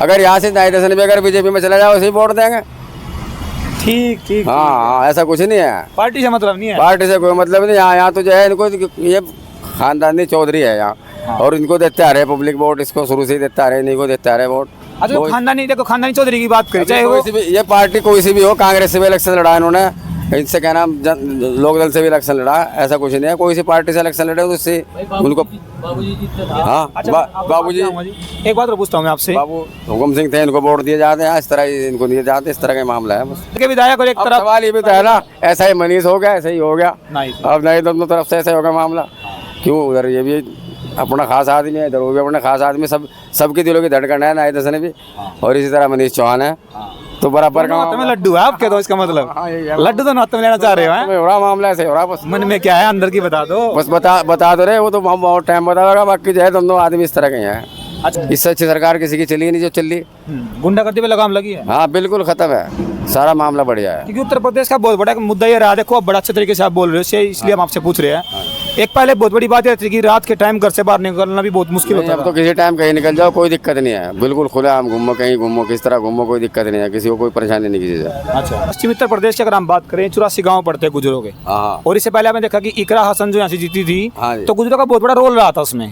अगर यहाँ से नाई दर्शन भी अगर बीजेपी में चला जाओ उसी वोट देंगे। ठीक ठीक। हाँ, ऐसा कुछ नहीं है, पार्टी से मतलब नहीं है। पार्टी से कोई मतलब नहीं। यहाँ तो जो है इनको ये खानदानी चौधरी है यहाँ, और इनको देते आ रहे पब्लिक वोट, इसको शुरू से ही देते आ रहे, इन्हीं को देते आ रहे वोट। अच्छा, खानदानी, देखो खानदानी चौधरी की बात करें, चाहे वो ये पार्टी कोई सी भी हो, कांग्रेस से भी इलेक्शन लड़ा इन्होंने, इनसे क्या नाम लोक दल से भी इलेक्शन लड़ा, ऐसा कुछ नहीं है। कोई सी पार्टी से इलेक्शन लड़े तो उससे उनको। हाँ बाबूजी, एक बात पूछता हूँ मैं आपसे, बाबू हुकुम सिंह थे, इनको वोट दिए जाते हैं, इस तरह इनको दिए जाते हैं, इस तरह का मामला है बस। विधायक और एक तरफ सवाल ये भी तो है ना, ऐसा ही मनीष हो गया, ऐसा ही हो गया, अब नहीं दोनों तरफ से ऐसा होगा मामला। क्यों उधर ये भी अपना खास आदमी है, इधर वो भी अपना खास आदमी, सबके दिलों की धड़कन है नाई दर्शन भी, और इसी तरह मनीष चौहान है, तो बराबर का हाथ में लड्डू है आपके, तो इसका मतलब लड्डू तो हाथ में लेना चाह रहे हो? हो रहा मामला ऐसे हो रहा, बस मन में क्या है अंदर की बता दो। बस बता दो रहे, वो तो हम बहुत टाइम बता देगा, बाकी जो है दोनों आदमी इस तरह के हैं। अच्छा, इससे अच्छी सरकार किसी की चली नहीं जो चली। गुंडागर्दी पे लगाम लगी है। हाँ बिल्कुल खत्म है, सारा मामला बढ़िया है। क्योंकि उत्तर प्रदेश का बहुत बड़ा मुद्दा ये रहा, देखो अब बड़ा अच्छे तरीके से आप बोल रहे हो, इसलिए हम आपसे पूछ रहे हैं। एक पहले बहुत बड़ी बात यह थी कि रात के टाइम घर से बाहर निकलना भी बहुत मुश्किल होता है। अब तो किसी टाइम कहीं निकल जाओ कोई दिक्कत नहीं है, बिल्कुल खुला हम घूमो, कहीं घूमो, किस तरह घूमो, कोई दिक्कत नहीं है, किसी को कोई परेशानी नहीं किसी से। अच्छा, पश्चिमी उत्तर प्रदेश की अगर हम बात करें, 84 गाँव पड़ते हैं गुजरों के, और इससे पहले आपने देखा कि इकरा हसन जो यहाँ से जीती थी, तो गुजरों का बहुत बड़ा रोल रहा था उसमें।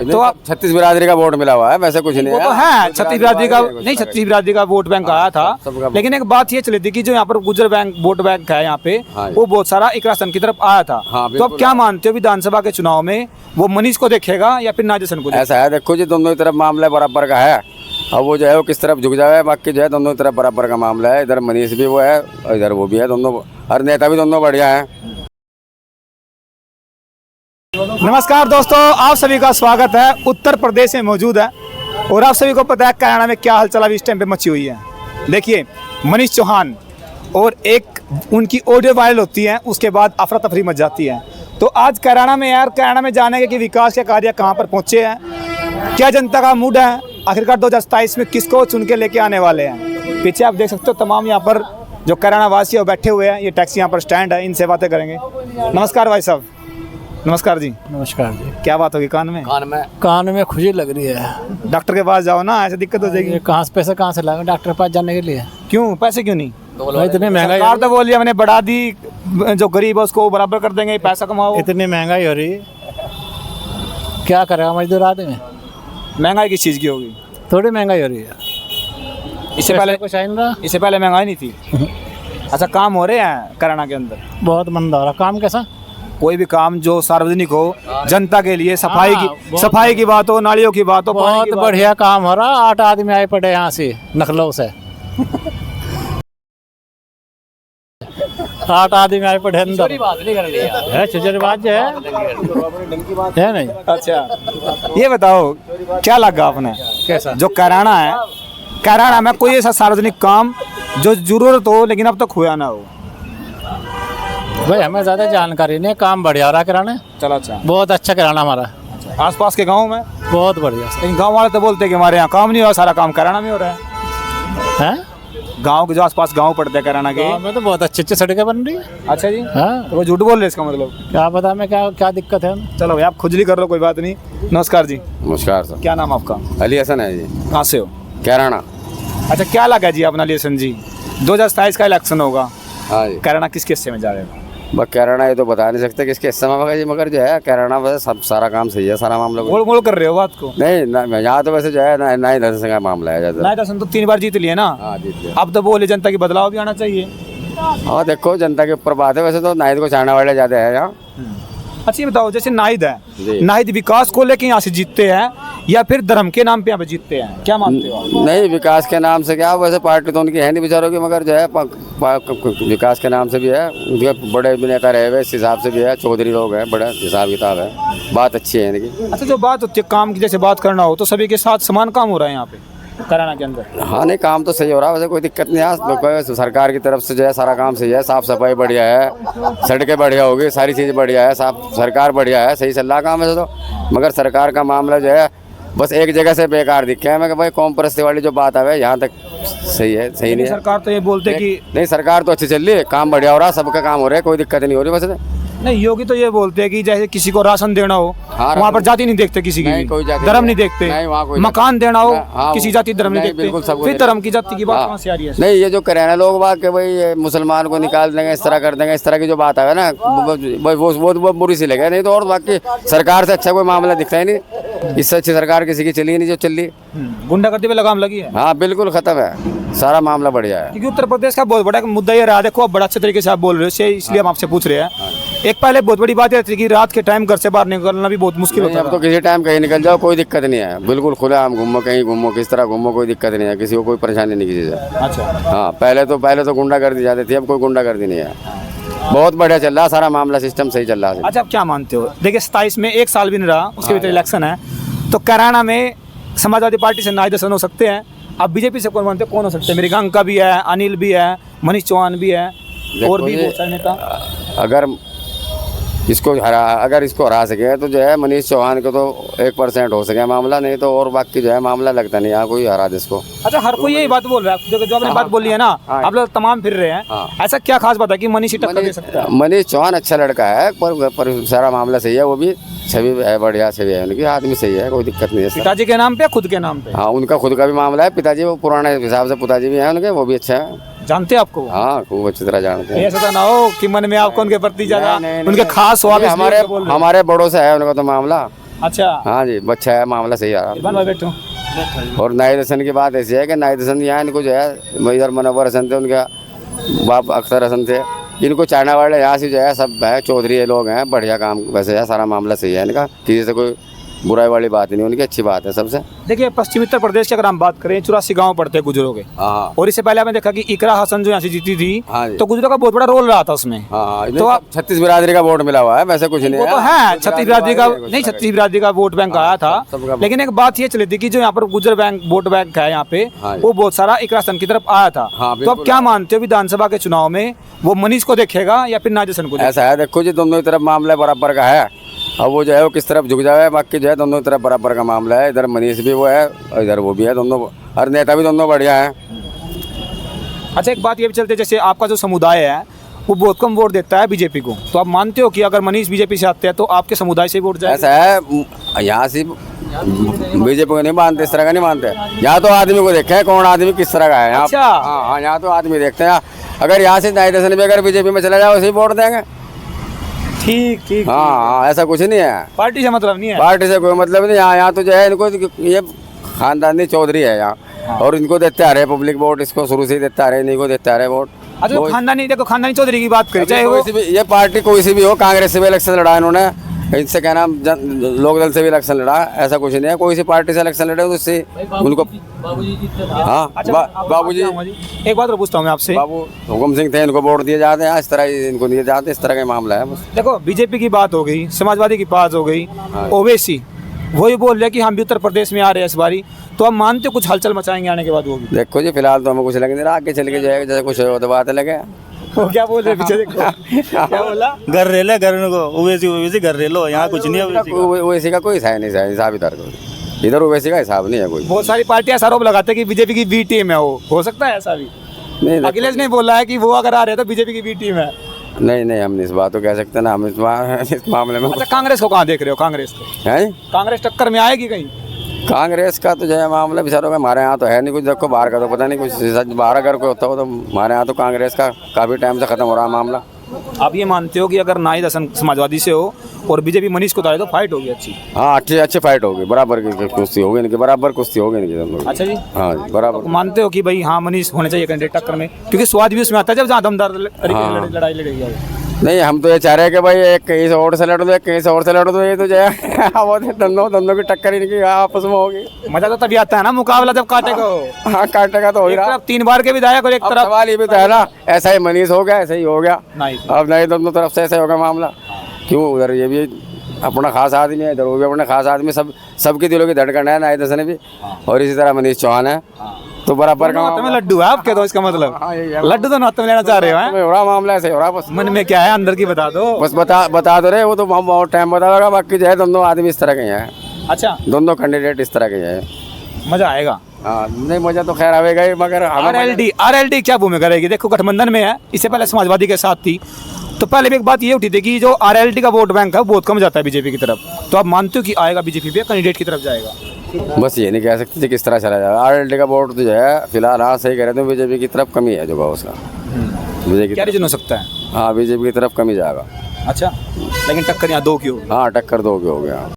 तो आप 36 बिरादरी का वोट मिला हुआ है, वैसे कुछ नहीं है। वो तो है 36 बिरादरी का, नहीं 36 बिरादरी का वोट बैंक आया था, लेकिन एक बात ये चली थी कि जो यहाँ पर गुजर बैंक वोट बैंक है यहाँ पे, वो बहुत सारा इकरा हसन की तरफ आया था। तो अब क्या मानते हो विधानसभा के चुनाव में वो मनीष को देखेगा या फिर नाई दर्शन को? ऐसा है, देखो जी दोनों तरफ मामला बराबर का है, अब वो जो है वो किस तरफ झुक जाए, बाकी जो है दोनों तरफ बराबर का मामला है। इधर मनीष भी वो है और इधर वो भी है, दोनों और नेता भी दोनों बढ़िया है। नमस्कार दोस्तों, आप सभी का स्वागत है। उत्तर प्रदेश में मौजूद है और आप सभी को पता है कैराना में क्या हलचल अभी इस टाइम पे मची हुई है। देखिए, मनीष चौहान और एक उनकी ऑडियो वायरल होती है, उसके बाद अफरा तफरी मच जाती है। तो आज कैराना में यार, कैराना में जाने के कि विकास के कार्य कहाँ पर पहुँचे हैं, क्या जनता का मूड है, आखिरकार 2027 में किसको चुन के लेके आने वाले हैं। पीछे आप देख सकते हो तमाम यहाँ पर जो कैराना वासी है बैठे हुए हैं, ये टैक्सी यहाँ पर स्टैंड है, इनसे बातें करेंगे। नमस्कार भाई साहब। नमस्कार जी। नमस्कार जी। क्या बात होगी कान में? कान में खुशी लग रही है। डॉक्टर के पास जाओ ना, ऐसे दिक्कत हो जाएगी। कहाँ से पैसे कहाँ से लाएंगे डॉक्टर के पास जाने के लिए? क्यों, पैसे क्यों नहीं? इतनी महंगाई, सरकार तो बोली हमने बढ़ा दी, जो गरीब है उसको बराबर कर देंगे, पैसा कमाओ। इतनी महंगाई हो रही है, क्या करेगा मजदूर आदमी? महंगाई किस चीज़ की होगी? थोड़ी महंगाई हो रही है, इससे पहले कुछ आई ना, इससे पहले महंगाई नहीं थी। अच्छा, काम हो रहे हैं कैराना के अंदर? बहुत मंदा हो रहा। काम कैसा? कोई भी काम जो सार्वजनिक हो, जनता के लिए, सफाई की बात हो, नालियों की बात हो, बहुत बढ़िया काम हो रहा। 8 आदमी आए पड़े यहाँ से नखलऊ से 8 आदमी आए पड़े अंदर। छुचरी बात है नहीं। अच्छा, ये बताओ क्या लगा आपने, कैसा जो कैराना है, कैराना में कोई ऐसा सार्वजनिक काम जो जरूरत हो लेकिन अब तक हुआ ना हो? भाई हमें ज्यादा जानकारी नहीं, काम बढ़िया रहा कराना। चलो, अच्छा, बहुत अच्छा कराना हमारा। आसपास के गाँव में बहुत बढ़िया, लेकिन गाँव वाले तो बोलते हैं कि हमारे यहाँ काम नहीं हो रहा, सारा काम कैराना में हो रहा है। गाँव के जो आसपास गाँव पड़ते हैं कैराना के, में तो बहुत अच्छी सड़कें बन रही है। अच्छा जी। हाँ, तो वो झूठ बोल रहे इसका मतलब? क्या पता मैं क्या दिक्कत है। चलो भाई, आप खुजली कर लो, कोई बात नहीं। नमस्कार जी। नमस्कार सर। क्या नाम आपका? अली हसन है जी। कहाँ से हो? कैराना। अच्छा, क्या लगा जी अपना अली हसन जी, 2027 का इलेक्शन होगा, हाँ जी, कैराना किस हिस्से में जा रहे हो? बस कैराना ये तो बता नहीं सकते किसके हिस्से में होगा जी, मगर जो है कैराना वैसे सब सारा काम सही है, सारा मामला गोल कर रहे हो बात को? नहीं, यहाँ तो वैसे जो है नाई दर्शन का मामला है ज़्यादा। नाई दर्शन तो 3 बार जीत लिए ना। हाँ, जीत लिया। अब तो बोले जनता की बदलाव भी आना चाहिए। हाँ देखो, जनता के ऊपर बात है, वैसे तो नाइद को चाहने वाले ज़्यादा है यहाँ। अच्छा, ये बताओ, जैसे नाहिद है, नाहिद विकास को लेके यहाँ से जीतते हैं या फिर धर्म के नाम पे यहाँ पे जीतते हैं, क्या मानते हो आप? नहीं, विकास के नाम से क्या, वैसे पार्टी तो उनकी है नहीं बेचारों की, मगर जो है विकास के नाम से भी है, उनके बड़े भी नेता रहे हुए इस हिसाब से भी है, चौधरी लोग हैं, बड़ा हिसाब किताब है, बात अच्छी है इनकी। अच्छा, जो बात होती है काम की, जैसे बात करना हो तो सभी के साथ समान काम हो रहा है यहाँ पे कैराना के अंदर? हाँ, नहीं काम तो सही हो रहा है, वैसे कोई दिक्कत नहीं है। सरकार की तरफ से जो है सारा काम सही है, साफ सफाई बढ़िया है, सड़कें बढ़िया होगी, सारी चीज़ बढ़िया है, साफ सरकार बढ़िया है, सही चल रहा काम है तो। मगर सरकार का मामला जो है बस एक जगह से बेकार दिखे हमें कि भाई कौम परस्ती वाली जो बात है यहाँ तक सही है, सही नहीं है। सरकार तो ये बोलते कि नहीं, सरकार तो अच्छी चल रही है, काम बढ़िया हो रहा है, सबका काम हो रहा है, कोई दिक्कत नहीं हो रही वैसे। नहीं, योगी तो ये बोलते हैं कि जैसे किसी को राशन देना हो हाँ, वहाँ पर जाति नहीं देखते, किसी की नहीं, भी कोई जाति धर्म नहीं, नहीं देखते, नहीं, वहाँ कोई मकान देना हो हाँ, किसी जाति धर्म नहीं बिल्कुल देखते, सबको फिर देते। धर्म की जाति की बात हाँ। कहाँ से आ रही है? नहीं, ये जो करें लोग बात के भाई ये मुसलमान को निकाल देंगे, इस तरह कर देंगे, इस तरह की जो बात है ना वो बुरी सी लगे। नहीं तो और बाकी सरकार से अच्छा कोई मामला दिखता ही नहीं। इससे अच्छी सरकार किसी की चली नहीं जो चल रही। गुंडागर्दी पे लगाम लगी है, हाँ बिल्कुल खत्म है, सारा मामला बढ़िया है। क्योंकि उत्तर प्रदेश का बहुत बड़ा मुद्दा ये रहा। देखो अब बड़ा अच्छे तरीके से आप बोल रहे हो, इसलिए हम आपसे पूछ रहे हैं। एक पहले बहुत बड़ी बात ये थी कि रात के टाइम घर से बाहर निकलना भी बहुत मुश्किल नहीं, होता अब तो किसी टाइम कहीं निकल जाओ कोई दिक्कत नहीं है, बिल्कुल खुला आम घूमो, कहीं घूमो, किस तरह घूमो, कोई दिक्कत नहीं है, किसी को कोई परेशानी नहीं किसी से। अच्छा, हाँ पहले तो गुंडागर्दी जाती थी, अब कोई गुंडागर्दी नहीं है। बहुत बढ़िया चल रहा, सारा मामला सिस्टम सही चल रहा है। अच्छा, आप क्या मानते हो? देखिए 27 में एक साल भी नहीं रहा, उसके भीतर इलेक्शन है, तो कैराना में समाजवादी पार्टी से नायब दर्शन हो सकते हैं। आप बीजेपी से कौन मानते हो, कौन हो सकते हैं? मृगांका भी है, अनिल भी है, मनीष चौहान भी है, और भी बहुत सारे नेता। अगर इसको हरा सके तो जो है मनीष चौहान को तो 1% हो सके मामला, नहीं तो और बाकी जो है मामला लगता नहीं यहाँ कोई हरा दे इसको। अच्छा, हर कोई यही बात बोल रहा है, जो आपने बात बोली है ना, आप लोग तमाम फिर रहे हैं, ऐसा क्या खास बात है कि मनीष ही टक्कर दे सकता है? मनीष चौहान अच्छा लड़का है, पर सारा मामला सही है, वो भी छवि है, बढ़िया छवि है उनकी, आदमी सही है, कोई दिक्कत नहीं है। पिताजी के नाम पे, खुद के नाम पे? हाँ, उनका खुद का भी मामला है, पिताजी वो पुराने हिसाब से पिताजी भी हैं उनके, वो भी अच्छा है। जानते हैं आपको? हाँ, खूब अच्छी तरह जानते हैं। ऐसा तो ना हो कि मन में आपको उनके प्रति ज्यादा नहीं, उनके खास हो, आप इसलिए हमारे बोल रहे हो। हमारे बड़ों से है उनका तो मामला। अच्छा, हाँ जी, अच्छा है, मामला सही आ रहा इरफान भाई बैठो। है। और नाई दर्शन की बात ऐसी है कि नाई दर्शन यहाँ इनको जो है इधर मनोवर हसन थे, उनके बाप अख्तर हसन थे, इनको चाइना वाले यहाँ से जो है सब है चौधरी लोग हैं, बढ़िया काम वैसे है, सारा मामला सही है इनका, किसी से कोई बुराई वाली बात नहीं, उनकी अच्छी बात है सबसे। देखिए पश्चिमी उत्तर प्रदेश की अगर हम बात करें, 84 गांव पड़ते हैं गुजरों के, हाँ और इससे पहले आपने देखा कि इकरा हसन जो यहाँ से जीती थी, हाँ जी। तो गुजरों का बहुत बड़ा रोल रहा था उसमें। हाँ, तो आप 36 बिरादरी का वोट मिला हुआ है, वैसे कुछ नहीं वो तो है, छत्तीस बिरादरी का नहीं, छत्तीस बिरादरी का वोट बैंक आया था, सबका। लेकिन एक बात ये चली थी कि जो यहाँ पर गुजर बैंक वोट बैंक है यहाँ पे, हाँ जी। वो बहुत सारा इकरा हसन की तरफ आया था। हाँ, तो बिल्कुल अब क्या मानते हो विधानसभा के चुनाव में वो मनीष को देखेगा या फिर नायब हसन को? ऐसा है, देखो जी दोनों ही तरफ मामला बराबर का है, अब वो जो है वो किस तरफ झुक जाए, बाकी जो है दोनों तरफ बराबर का मामला है, इधर मनीष भी वो है और इधर वो भी है, दोनों हर नेता भी दोनों बढ़िया है। अच्छा, एक बात ये भी चलते, जैसे आपका जो समुदाय है वो बहुत कम वोट देता है बीजेपी को, तो आप मानते हो कि अगर मनीष बीजेपी से आते हैं तो आपके समुदाय से वोट जाए? ऐसा है, यहाँ से बीजेपी को नहीं मानते, इस तरह का नहीं मानते, यहाँ तो आदमी को देखे है कौन आदमी किस तरह का है यहाँ। अच्छा। हाँ हाँ, यहाँ तो आदमी देखते हैं, अगर यहाँ से नाई दर्शन भी अगर बीजेपी में चला जाए उसे वोट देंगे। ठीक ठीक, हाँ हाँ, ऐसा कुछ नहीं है, पार्टी से मतलब नहीं है। पार्टी से कोई मतलब नहीं। यहाँ तो जो है इनको ये खानदानी चौधरी है यहाँ, और इनको देते आ रहे पब्लिक वोट, इसको शुरू से ही देते आ रहे, इन्हीं को देते आ रहे वोट। अच्छा, तो खानदानी, देखो खानदानी चौधरी की बात करें, चाहे वो कोई सी भी ये पार्टी कोई सी भी हो, कांग्रेस से भी इलेक्शन लड़ा इन्होंने, इनसे क्या नाम लोक दल से भी इलेक्शन लड़ा, ऐसा कुछ नहीं है, कोई सी पार्टी से इलेक्शन लड़े तो उससे उनको। हाँ बाबूजी, एक बात और पूछता हूँ मैं आपसे, बाबू हुकुम सिंह थे, इनको वोट दिए जाते हैं, इस तरह इनको दिए जाते हैं, इस तरह का मामला है बस। देखो बीजेपी की बात हो गई, समाजवादी की बात हो गई, ओवैसी वही बोल रहे कि हम भी उत्तर प्रदेश में आ रहे हैं इस बारी, तो हम मानते हो कुछ हलचल मचाएंगे आने के बाद? वो भी देखो जी, फिलहाल तो हमें कुछ लगे नहीं रहा, आगे चल के जाएगा जैसे कुछ हो तो बात लगे। वो क्या बोल रहे पीछे देखो, क्या बोला? घर रेले घर को ओवैसी घर रेलो, यहाँ कुछ नहीं है। ओवैसी का कोई हिसाब इधर ओवैसी का हिसाब नहीं है कोई। बहुत सारी पार्टियां आरोप लगाते हैं कि बीजेपी की बी टीम है, वो हो सकता है ऐसा भी? नहीं अखिलेश ने बोला है कि वो अगर आ रहे हैं तो बीजेपी की बी टीम है। नहीं, हम इस बात को कह सकते ना, हम इस मामले में। अच्छा, कांग्रेस को कहाँ देख रहे हो? कांग्रेस को, है कांग्रेस टक्कर में आएगी कहीं? कांग्रेस का तो जो है मामला विचारों का हमारे यहाँ तो है नहीं कुछ, देखो बाहर का तो पता नहीं कुछ, बाहर अगर कोई होता हो तो हमारे यहाँ तो कांग्रेस का काफ़ी टाइम से ख़त्म हो रहा है मामला। आप ये मानते हो कि अगर नाहिद हसन समाजवादी से हो और बीजेपी मनीष को उतारे तो फाइट होगी अच्छी? हाँ, अच्छी फाइट होगी, बराबर की कुश्ती होगी इनकी, बराबर कुश्ती होगी इनकी दोनों की। अच्छा जी, हाँ जी, बराबर। तो मानते हो कि भाई हाँ मनीष होने चाहिए कैंडिडेट टक्कर में, क्योंकि स्वाद भी उसमें आता है जब जहाँ दमदार तरीके से लड़ाई लड़ेगी? नहीं, हम तो ये चाह रहे हैं कि भाई एक कहीं से और से लड़ दो, एक कहीं से और से लड़ दो, ये तो जो है वो दोनों की टक्कर इनकी आपस में होगी। मजा तो तभी आता है ना मुकाबला जब काटेगा हो। हाँ, काटेगा तो हो ही एक रहा। तरफ 3 बार के विधायक और एक अब तरफ सवाल ये भी तो है ना, ऐसा ही मनीष हो गया, ऐसा ही हो गया, नहीं। अब नहीं दोनों तरफ से ऐसा होगा मामला। क्यों, उधर ये भी अपना खास आदमी है, इधर वो भी अपना खास आदमी, सबके दिलों की धड़कन है नाहिद हसन भी, और इसी तरह मनीष चौहान है, तो बराबर का हाथ में लड्डू है आपके, तो इसका मतलब लड्डू तो हाथ में लेना चाह रहे हो? हो रहा मामला ऐसे हो रहा, बस मन में क्या है अंदर की बता दो। बस बता दो रहे, वो तो हम बहुत टाइम बता देगा, बाकी जो है दोनों आदमी इस तरह के हैं, अच्छा, दोनों कैंडिडेट इस तरह के हैं। मजा आएगा। हाँ नहीं मजा तो खैर आएगा ही, मगर आरएलडी क्या भूमिका रहेगी? देखो गठबंधन में है, इससे पहले समाजवादी के साथ थी, तो पहले भी एक बात ये उठी थी कि जो आरएलडी का वोट बैंक है वो बहुत कम जाता है बीजेपी की तरफ, तो आप मानते हो कि आएगा बीजेपी भी कैंडिडेट की तरफ जाएगा? बस ये नहीं कह सकते कि किस तरह चला जाएगा। आरएलडी का वोट जो है फिलहाल, हाँ सही कह रहे थे, बीजेपी की तरफ कमी है जो का उसका, बीजेपी क्या रीजन हो सकता है? हाँ बीजेपी की तरफ कमी जाएगा। अच्छा, लेकिन टक्कर यहाँ 2 की हो। हाँ टक्कर 2 की हो गया।